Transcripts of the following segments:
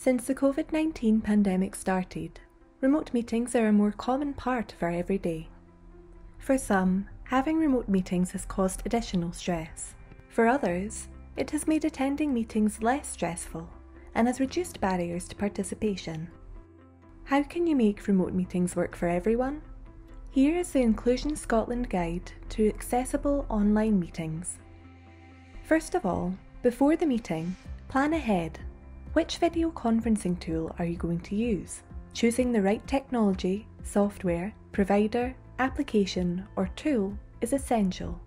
Since the COVID-19 pandemic started, remote meetings are a more common part of our everyday. For some, having remote meetings has caused additional stress. For others, it has made attending meetings less stressful and has reduced barriers to participation. How can you make remote meetings work for everyone? Here is the Inclusion Scotland Guide to accessible online meetings. First of all, before the meeting, plan ahead. Which video conferencing tool are you going to use? Choosing the right technology, software, provider, application, or tool is essential.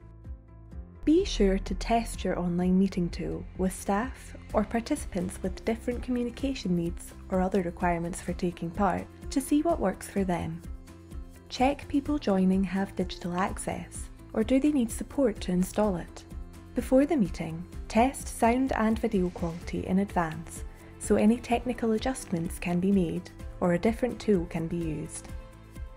Be sure to test your online meeting tool with staff or participants with different communication needs or other requirements for taking part to see what works for them. Check people joining have digital access, or do they need support to install it? Before the meeting, test sound and video quality in advance so any technical adjustments can be made or a different tool can be used.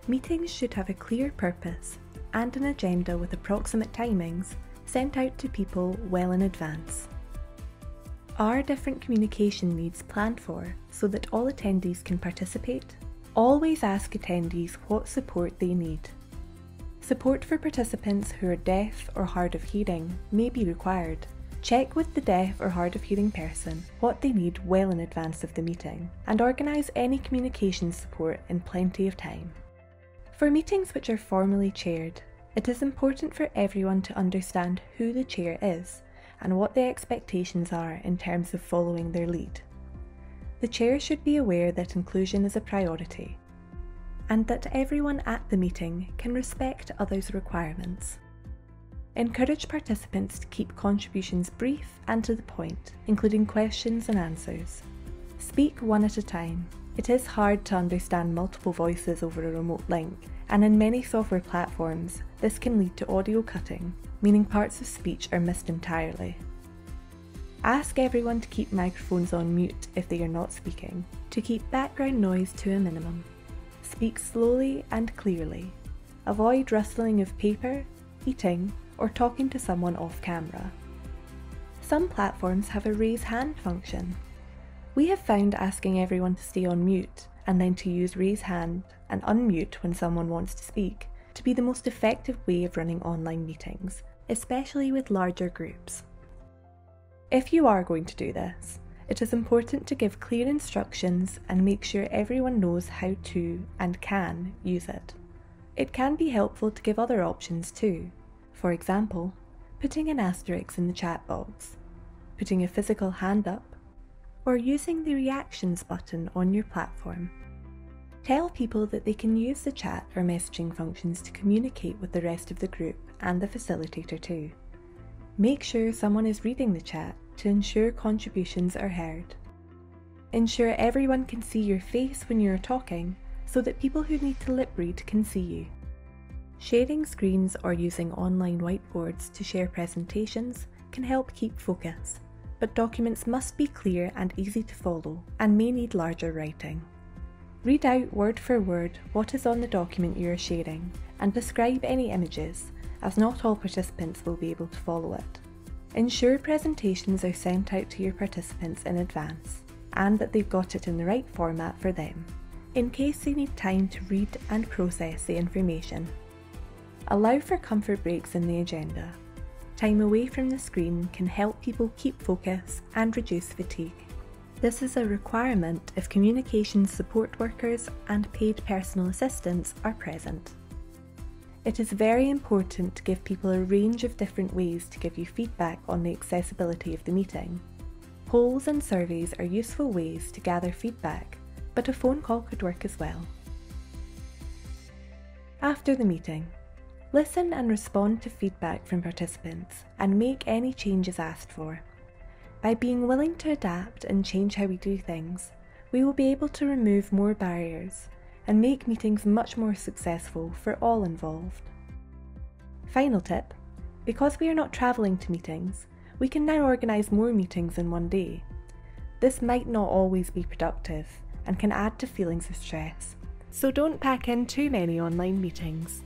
Meetings should have a clear purpose and an agenda with approximate timings sent out to people well in advance. Are different communication needs planned for so that all attendees can participate? Always ask attendees what support they need. Support for participants who are deaf or hard of hearing may be required. Check with the deaf or hard of hearing person what they need well in advance of the meeting and organise any communication support in plenty of time. For meetings which are formally chaired, it is important for everyone to understand who the chair is and what the expectations are in terms of following their lead. The chair should be aware that inclusion is a priority and that everyone at the meeting can respect others' requirements. Encourage participants to keep contributions brief and to the point, including questions and answers. Speak one at a time. It is hard to understand multiple voices over a remote link, and in many software platforms, this can lead to audio cutting, meaning parts of speech are missed entirely. Ask everyone to keep microphones on mute if they are not speaking, to keep background noise to a minimum. Speak slowly and clearly. Avoid rustling of paper, eating, or talking to someone off camera. Some platforms have a raise hand function. We have found asking everyone to stay on mute and then to use raise hand and unmute when someone wants to speak to be the most effective way of running online meetings, especially with larger groups. If you are going to do this, it is important to give clear instructions and make sure everyone knows how to and can use it. It can be helpful to give other options too. For example, putting an asterisk in the chat box, putting a physical hand up, or using the reactions button on your platform. Tell people that they can use the chat or messaging functions to communicate with the rest of the group and the facilitator too. Make sure someone is reading the chat to ensure contributions are heard. Ensure everyone can see your face when you are talking so that people who need to lip read can see you. Sharing screens or using online whiteboards to share presentations can help keep focus, but documents must be clear and easy to follow and may need larger writing. Read out word for word what is on the document you are sharing and describe any images, as not all participants will be able to follow it. Ensure presentations are sent out to your participants in advance and that they've got it in the right format for them, in case they need time to read and process the information. Allow for comfort breaks in the agenda. Time away from the screen can help people keep focus and reduce fatigue. This is a requirement if communications support workers and paid personal assistants are present. It is very important to give people a range of different ways to give you feedback on the accessibility of the meeting. Polls and surveys are useful ways to gather feedback, but a phone call could work as well. After the meeting, listen and respond to feedback from participants and make any changes asked for. By being willing to adapt and change how we do things, we will be able to remove more barriers and make meetings much more successful for all involved. Final tip: because we are not travelling to meetings, we can now organise more meetings in one day. This might not always be productive and can add to feelings of stress, so don't pack in too many online meetings.